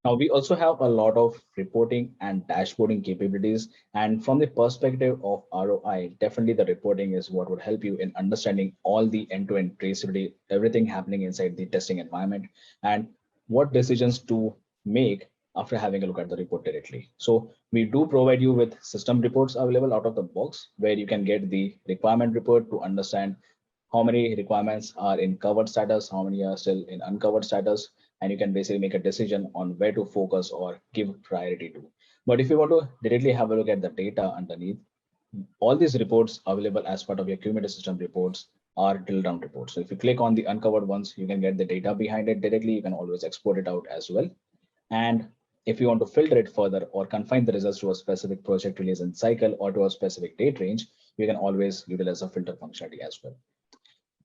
Now, we also have a lot of reporting and dashboarding capabilities. And from the perspective of ROI, definitely the reporting is what would help you in understanding all the end-to-end traceability, everything happening inside the testing environment, and what decisions to make after having a look at the report directly. So we do provide you with system reports available out of the box, where you can get the requirement report to understand how many requirements are in covered status, how many are still in uncovered status, and you can basically make a decision on where to focus or give priority to. But if you want to directly have a look at the data underneath, all these reports available as part of your QMetry system reports are drill down reports. So if you click on the uncovered ones, you can get the data behind it directly. You can always export it out as well. And if you want to filter it further or confine the results to a specific project release and cycle or to a specific date range, you can always utilize a filter functionality as well.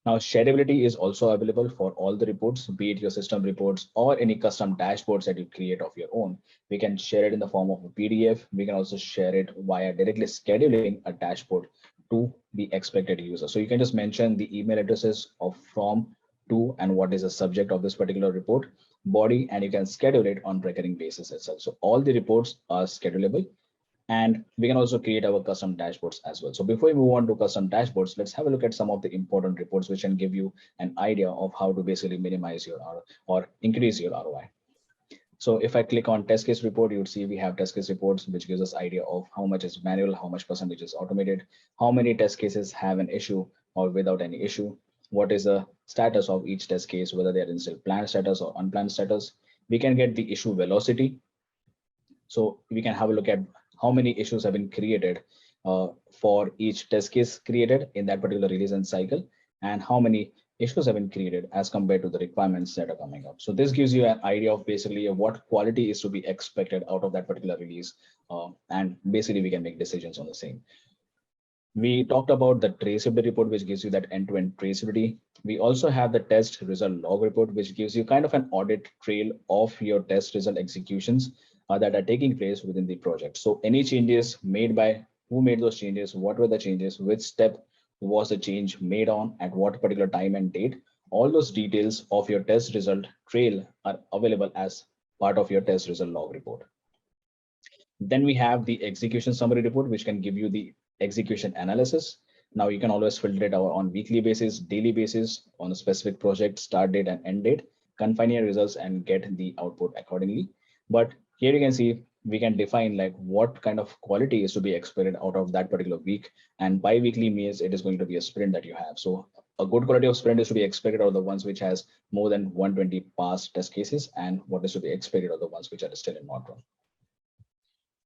Now, shareability is also available for all the reports, be it your system reports or any custom dashboards that you create of your own. We can share it in the form of a PDF. We can also share it via directly scheduling a dashboard to the expected user. So you can just mention the email addresses of from, to, and what is the subject of this particular report body, and you can schedule it on recurring basis itself. So all the reports are schedulable, and we can also create our custom dashboards as well. So before we move on to custom dashboards, let's have a look at some of the important reports which can give you an idea of how to basically minimize your or increase your ROI. So if I click on test case report, you would see we have test case reports, which gives us idea of how much is manual, how much percentage is automated, how many test cases have an issue or without any issue, what is the status of each test case, whether they are in still planned status or unplanned status. We can get the issue velocity. So we can have a look at how many issues have been created for each test case created in that particular release and cycle, and how many issues have been created as compared to the requirements that are coming up. So this gives you an idea of basically what quality is to be expected out of that particular release. And basically we can make decisions on the same. We talked about the traceability report, which gives you that end-to-end traceability. We also have the test result log report, which gives you kind of an audit trail of your test result executions that are taking place within the project. So any changes made by who made those changes, what were the changes, which step was the change made on, at what particular time and date, all those details of your test result trail are available as part of your test result log report. Then we have the execution summary report, which can give you the execution analysis. Now you can always filter it out on weekly basis, daily basis, on a specific project, start date and end date, confine your results and get the output accordingly. But here you can see we can define like what kind of quality is to be expected out of that particular week. And bi-weekly means it is going to be a sprint that you have. So a good quality of sprint is to be expected out of the ones which has more than 120 past test cases, and what is to be expected of the ones which are still in not run.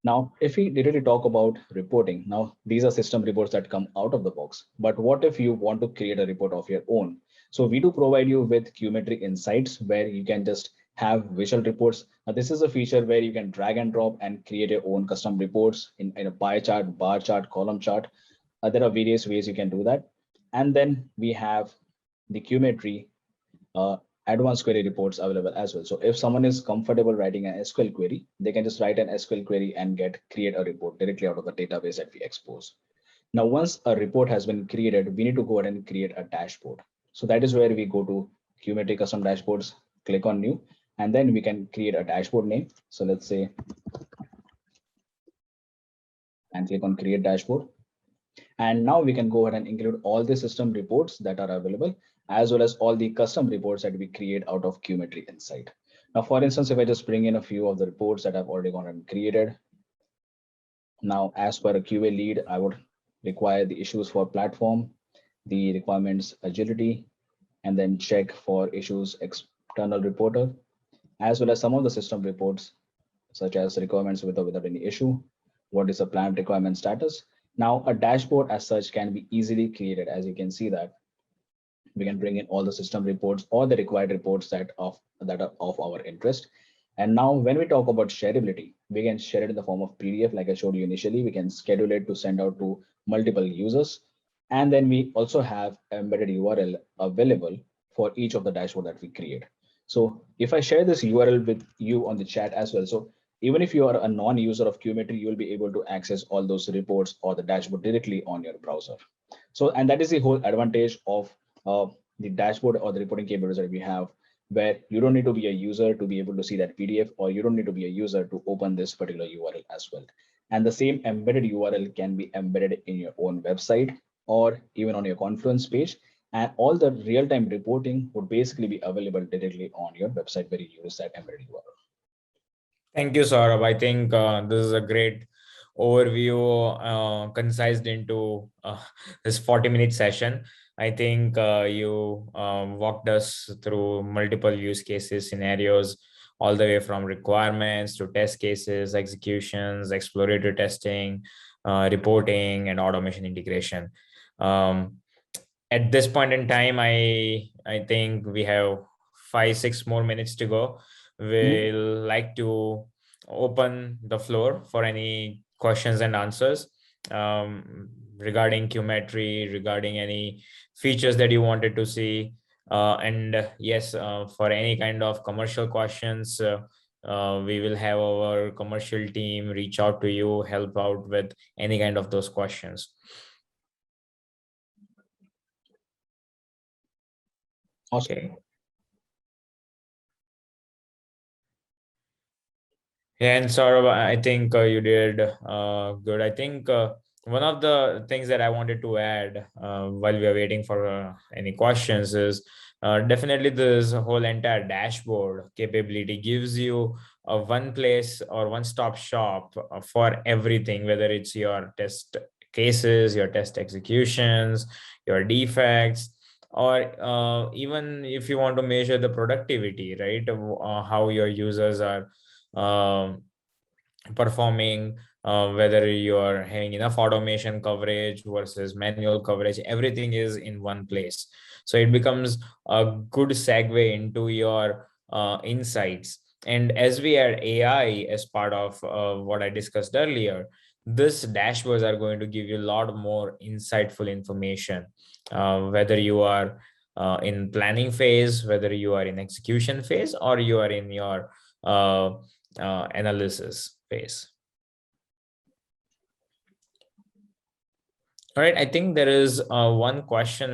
Now, if we directly talk about reporting, now these are system reports that come out of the box. But what if you want to create a report of your own? So we do provide you with QMetry Insights, where you can just have visual reports. Now, this is a feature where you can drag and drop and create your own custom reports in a pie chart, bar chart, column chart. There are various ways you can do that. And then we have the QMetry advanced query reports available as well. So if someone is comfortable writing an SQL query, they can just write an SQL query and create a report directly out of the database that we expose. Now, once a report has been created, we need to go ahead and create a dashboard. So that is where we go to QMetry custom dashboards, click on new, and then we can create a dashboard name. So let's say, and click on create dashboard. And now we can go ahead and include all the system reports that are available, as well as all the custom reports that we create out of QMetry Insight. Now, for instance, if I just bring in a few of the reports that I've already gone and created. Now, as per a QA lead, I would require the issues for platform, the requirements agility, and then check for issues external reporter, as well as some of the system reports, such as requirements with or without any issue, what is the planned requirement status. Now, a dashboard as such can be easily created. As you can see that we can bring in all the system reports or the required reports that are of our interest. And now when we talk about shareability, we can share it in the form of PDF, like I showed you initially. We can schedule it to send out to multiple users. And then we also have embedded URL available for each of the dashboard that we create. So if I share this URL with you on the chat as well, so even if you are a non-user of QMetry, you will be able to access all those reports or the dashboard directly on your browser. So, and that is the whole advantage of the dashboard or the reporting capabilities that we have, where you don't need to be a user to be able to see that PDF, or you don't need to be a user to open this particular URL as well. And the same embedded URL can be embedded in your own website or even on your Confluence page. And all the real-time reporting would basically be available directly on your website where you use that embedded URL. Thank you, Saurabh. I think this is a great overview, concised into this 40-minute session. I think you walked us through multiple use cases, scenarios, all the way from requirements to test cases, executions, exploratory testing, reporting, and automation integration. At this point in time, I think we have 5-6 more minutes to go. We'll like to open the floor for any questions and answers. regarding QMetry, regarding any features that you wanted to see. And yes, for any kind of commercial questions, we will have our commercial team reach out to you, help out with any kind of those questions. Awesome. Okay. Yeah, and Saurabh, I think you did good. I think one of the things that I wanted to add while we are waiting for any questions is definitely this whole entire dashboard capability gives you a one place or one stop shop for everything, whether it's your test cases, your test executions, your defects, or even if you want to measure the productivity, right? How your users are performing, whether you're having enough automation coverage versus manual coverage, everything is in one place. So it becomes a good segue into your insights. And as we add AI as part of what I discussed earlier, this dashboards are going to give you a lot more insightful information, whether you are in planning phase, whether you are in execution phase, or you are in your analysis phase. All right, I think there is one question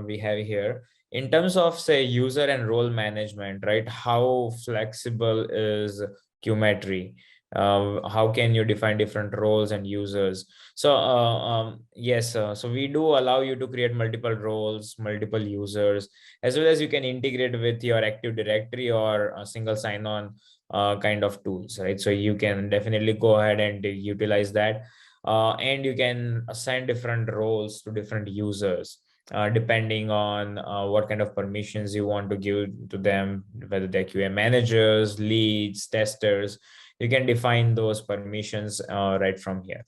we have here. In terms of, say, user and role management, right? How flexible is QMetry? How can you define different roles and users? So yes, so we do allow you to create multiple roles, multiple users, as well as you can integrate with your Active Directory or a single sign-on kind of tools, right? So you can definitely go ahead and utilize that. And you can assign different roles to different users depending on what kind of permissions you want to give to them, whether they're QA managers, leads, testers. You can define those permissions right from here.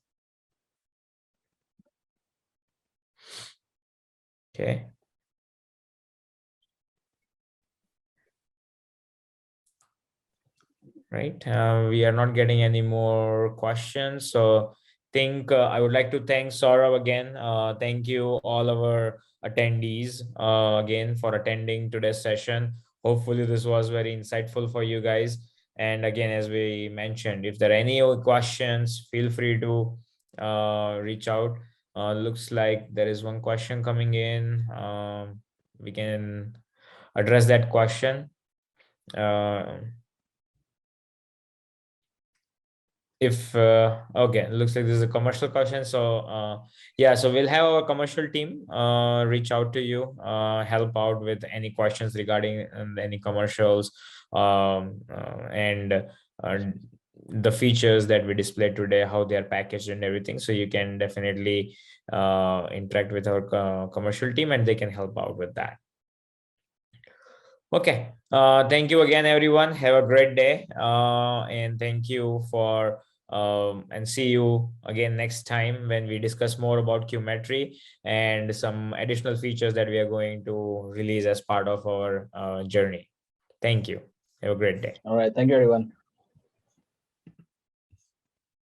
Okay. Right. We are not getting any more questions. So think I would like to thank Saurabh again. Thank you all our attendees again for attending today's session. Hopefully this was very insightful for you guys. And again, as we mentioned, if there are any questions, feel free to reach out. Looks like there is one question coming in. We can address that question. If okay, looks like this is a commercial question. So yeah, so we'll have our commercial team reach out to you, help out with any questions regarding any commercials, and the features that we displayed today, how they are packaged and everything. So you can definitely interact with our commercial team and they can help out with that. Okay. Thank you again, everyone. Have a great day. And thank you for and see you again next time when we discuss more about QMetry and some additional features that we are going to release as part of our journey. Thank you. Have a great day. All right. Thank you, everyone.